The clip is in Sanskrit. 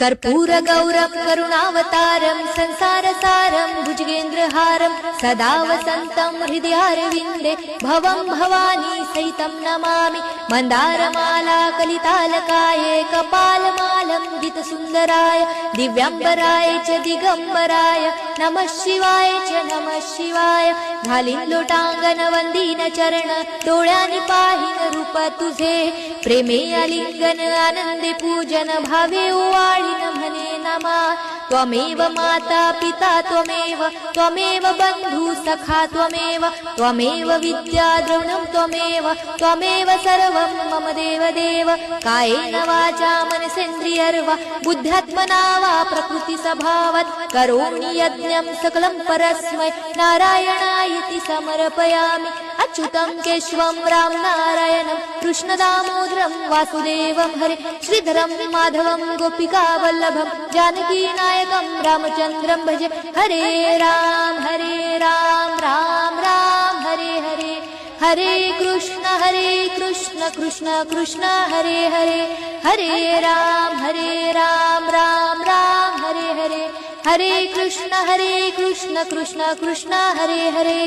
कर्पूरगौरं करुणावतारं संसारसारं भुजगेन्द्रहारं सदा वसन्तं हृदयारविन्दे भवं भवानी सहितं नमामि। मन्दारमाला कलितालकाये कपालमालं गीतसुन्दराय दिव्याम्बराय च दिगम्बराय नमः शिवाय च नमः शिवाय। घालीन लोटांगण वंदीन चरण डोळ्यांनी पाहिन रूप तुझे प्रेमे आलिंगन आनंदे पूजन भावे ओवाळीन म्हणे नमः। त्वमेव माता पिता त्वमेव त्वमेव बंधु सखा त्वमेव त्वमेव विद्या द्रविणं त्वमेव त्वमेव सर्वं मम देव देव। कायेन वाचा मनसेन्द्रियर्वा बुद्ध्यात्मना वा प्रकृति स्वभावात् करोमि यज्ञं सकलं परस्मै नारायणायति समर्पयामि। अच्युतं केशवं राम नारायणं कृष्णदामोदरं वासुदेवं हरे श्रीधरं माधवं गोपिका वल्लभं जानकी नायकं रामचन्द्रं भजे। हरे राम राम राम हरे हरे हरे कृष्ण कृष्ण कृष्ण हरे हरे हरे राम राम राम हरे हरे हरे कृष्ण कृष्ण कृष्ण हरे हरे।